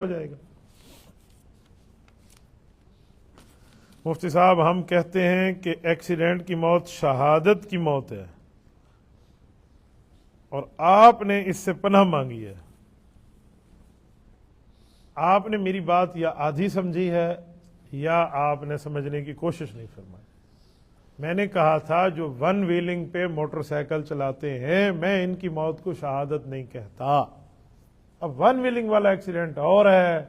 ہو جائے گا۔ مفتی صاحب ہم کہتے ہیں کہ ایکسیڈنٹ کی موت شہادت کی موت ہے اور آپ نے اس سے پناہ مانگی ہے۔ آپ نے میری بات یا آدھی سمجھی ہے یا آپ نے سمجھنے کی کوشش نہیں فرمائی۔ میں نے کہا تھا جو ون ویلنگ پہ موٹر سائیکل چلاتے ہیں میں ان کی موت کو شہادت نہیں کہتا۔ اب ون ویلنگ والا ایکسیڈنٹ اور ہے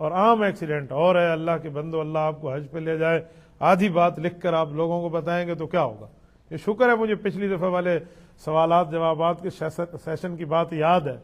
اور عام ایکسیڈنٹ اور ہے۔ اللہ کے بندو، اللہ آپ کو حج پہ لے جائے، آدھی بات لکھ کر آپ لوگوں کو بتائیں گے تو کیا ہوگا؟ یہ شکر ہے مجھے پچھلی دفعہ والے سوالات جوابات کے سیشن کی بات یاد ہے۔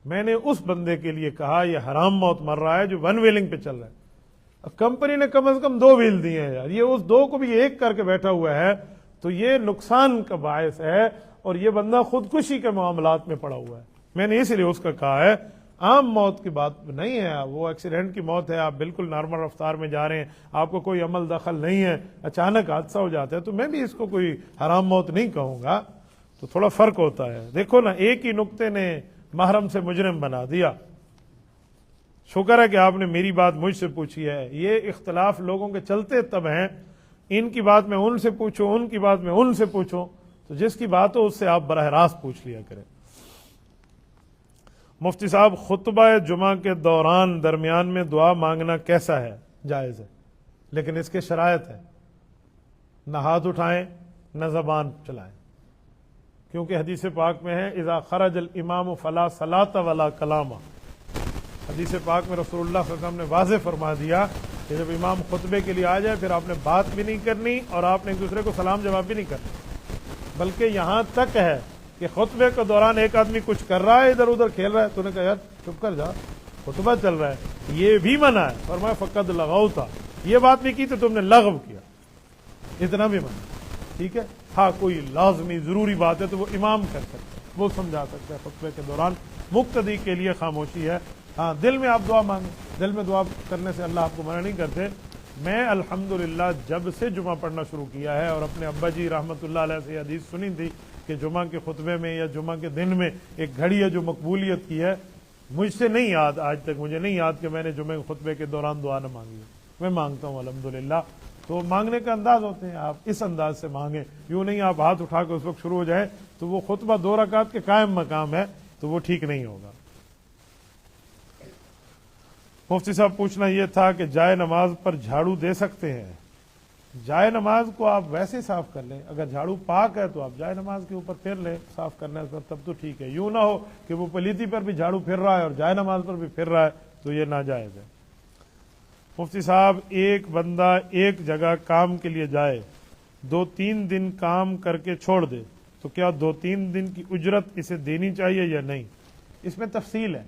میں نے اس بندے کے لیے کہا یہ حرام موت مر رہا ہے جو ون ویلنگ پہ چل رہا ہے۔ کمپنی نے کم از کم 2 ویل دیے ہیں یار، یہ اس 2 کو بھی ایک کر کے بیٹھا ہوا ہے تو یہ نقصان کا باعث ہے اور یہ بندہ خودکشی کے معاملات میں پڑا ہوا ہے۔ میں نے اس لیے اس کا کہا ہے عام موت کی بات نہیں ہے، وہ ایکسیڈنٹ کی موت ہے، آپ بالکل نارمل رفتار میں جا رہے ہیں، آپ کو کوئی عمل دخل نہیں ہے، اچانک حادثہ ہو جاتا ہے تو میں بھی اس کو کوئی حرام موت نہیں کہوں گا۔ تو تھوڑا فرق ہوتا ہے۔ دیکھو نا، ایک ہی نقطے نے محرم سے مجرم بنا دیا۔ شکر ہے کہ آپ نے میری بات مجھ سے پوچھی ہے۔ یہ اختلاف لوگوں کے چلتے تب ہیں، ان کی بات میں ان سے پوچھو، ان کی بات میں ان سے پوچھو، تو جس کی بات ہو اس سے آپ براہ راست پوچھ لیا کریں۔ مفتی صاحب خطبہ جمعہ کے دوران درمیان میں دعا مانگنا کیسا ہے؟ جائز ہے، لیکن اس کے شرائط ہے، نہ ہاتھ اٹھائیں نہ زبان چلائیں، کیونکہ حدیث پاک میں ہے اذا خرج الامام فلا صلاۃ ولا کلام۔ حدیث پاک میں رسول اللہ صلی اللہ علیہ وسلم نے واضح فرما دیا کہ جب امام خطبے کے لیے آ جائے پھر آپ نے بات بھی نہیں کرنی اور آپ نے ایک دوسرے کو سلام جواب بھی نہیں کرنا، بلکہ یہاں تک ہے کہ خطبے کے دوران ایک آدمی کچھ کر رہا ہے، ادھر ادھر کھیل رہا ہے، تو نے کہا یار چپ کر جا، خطبہ چل رہا ہے، یہ بھی منع ہے۔ فرمایا فقد لغوتا، یہ بات نہیں کی تو تم نے لغو کیا، اتنا بھی منع۔ ٹھیک ہے، ہاں کوئی لازمی ضروری بات ہے تو وہ امام کر سکتا ہے، وہ سمجھا سکتا ہے، خطبے کے دوران مقتدی کے لیے خاموشی ہے۔ ہاں دل میں آپ دعا مانگیں، دل میں دعا کرنے سے اللہ آپ کو منع نہیں کرتے۔ میں الحمدللہ جب سے جمعہ پڑھنا شروع کیا ہے اور اپنے ابا جی رحمۃ اللہ علیہ سے حدیث سنی تھی کہ جمعہ کے خطبے میں یا جمعہ کے دن میں ایک گھڑی ہے جو مقبولیت کی ہے، مجھ سے نہیں یاد، آج تک مجھے نہیں یاد کہ میں نے جمعہ کے خطبے کے دوران دعا نہ مانگی ہے۔ میں مانگتا ہوں الحمدللہ۔ تو مانگنے کا انداز ہوتے ہیں، آپ اس انداز سے مانگیں، یوں نہیں آپ ہاتھ اٹھا کے اس وقت شروع ہو جائے تو وہ خطبہ 2 رکعت کے قائم مقام ہے تو وہ ٹھیک نہیں ہوگا۔ مفتی صاحب پوچھنا یہ تھا کہ جائے نماز پر جھاڑو دے سکتے ہیں؟ جائے نماز کو آپ ویسے صاف کر لیں، اگر جھاڑو پاک ہے تو آپ جائے نماز کے اوپر پھر لیں، صاف کرنا ہے تب تو ٹھیک ہے۔ یوں نہ ہو کہ وہ پلیتی پر بھی جھاڑو پھر رہا ہے اور جائے نماز پر بھی پھر رہا ہے تو یہ ناجائز ہے۔ مفتی صاحب ایک بندہ ایک جگہ کام کے لیے جائے، 2-3 دن کام کر کے چھوڑ دے تو کیا 2-3 دن کی اجرت اسے دینی چاہیے یا نہیں؟ اس میں تفصیل ہے۔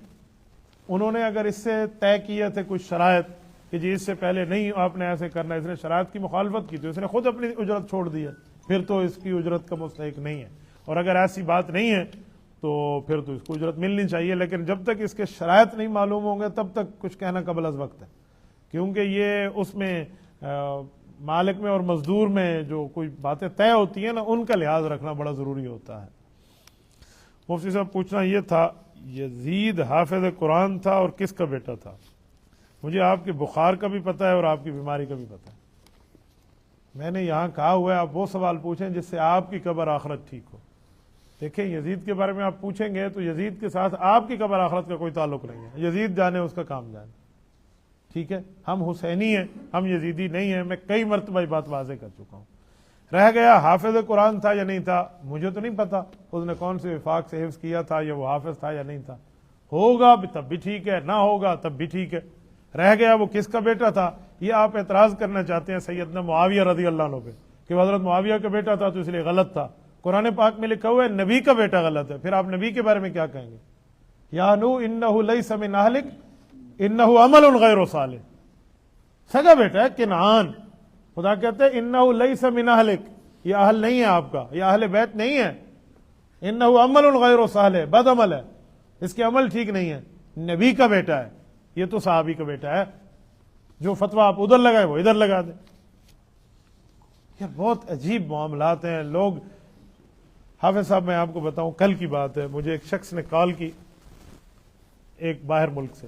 انہوں نے اگر اس سے طے کیے تھے کچھ شرائط کہ جی اس سے پہلے نہیں آپ نے ایسے کرنا، اس نے شرائط کی مخالفت کی تو اس نے خود اپنی اجرت چھوڑ دی ہے، پھر تو اس کی اجرت کا مستحق نہیں ہے۔ اور اگر ایسی بات نہیں ہے تو پھر تو اس کو اجرت ملنی چاہیے، لیکن جب تک اس کے شرائط نہیں معلوم ہوں گے تب تک کچھ کہنا قبل از وقت ہے، کیونکہ یہ اس میں مالک میں اور مزدور میں جو کوئی باتیں طے ہوتی ہیں نا ان کا لحاظ رکھنا بڑا ضروری ہوتا ہے۔ مفتی صاحب پوچھنا یہ تھا، یزید حافظ قرآن تھا اور کس کا بیٹا تھا؟ مجھے آپ کے بخار کا بھی پتہ ہے اور آپ کی بیماری کا بھی پتہ ہے۔ میں نے یہاں کہا ہوا ہے آپ وہ سوال پوچھیں جس سے آپ کی قبر آخرت ٹھیک ہو۔ دیکھیں یزید کے بارے میں آپ پوچھیں گے تو یزید کے ساتھ آپ کی قبر آخرت کا کوئی تعلق نہیں ہے، یزید جانے اس کا کام جانے۔ ٹھیک ہے، ہم حسینی ہیں، ہم یزیدی نہیں ہیں، میں کئی مرتبہ یہ بات واضح کر چکا ہوں۔ رہ گیا حافظ قرآن تھا یا نہیں تھا، مجھے تو نہیں پتا اس نے کون سے وفاق سے حفظ کیا تھا یا وہ حافظ تھا یا نہیں تھا، ہوگا تب بھی ٹھیک ہے، نہ ہوگا تب بھی ٹھیک ہے۔ رہ گیا وہ کس کا بیٹا تھا، یہ آپ اعتراض کرنا چاہتے ہیں سیدنا معاویہ رضی اللہ عنہ پہ کہ حضرت معاویہ کا بیٹا تھا تو اس لیے غلط تھا۔ قرآن پاک میں لکھا ہوا ہے نبی کا بیٹا غلط ہے، پھر آپ نبی کے بارے میں کیا کہیں گے؟ یا نو انہ لیس من اہلک انہ عمل غیر صالح، سگا بیٹا ہے کنعان، خدا کہتے ہیں انہ لیس من اہلک، یہ اہل نہیں ہے آپ کا، یہ اہل بیت نہیں ہے، انہ عمل غیر صالح، بد عمل ہے، اس کے عمل ٹھیک نہیں ہے، نبی کا بیٹا ہے، یہ تو صحابی کا بیٹا ہے، جو فتویٰ آپ ادھر لگائے وہ ادھر لگا دیں۔ یہ بہت عجیب معاملات ہیں لوگ۔ حافظ صاحب میں آپ کو بتاؤں، کل کی بات ہے، مجھے ایک شخص نے کال کی ایک باہر ملک سے،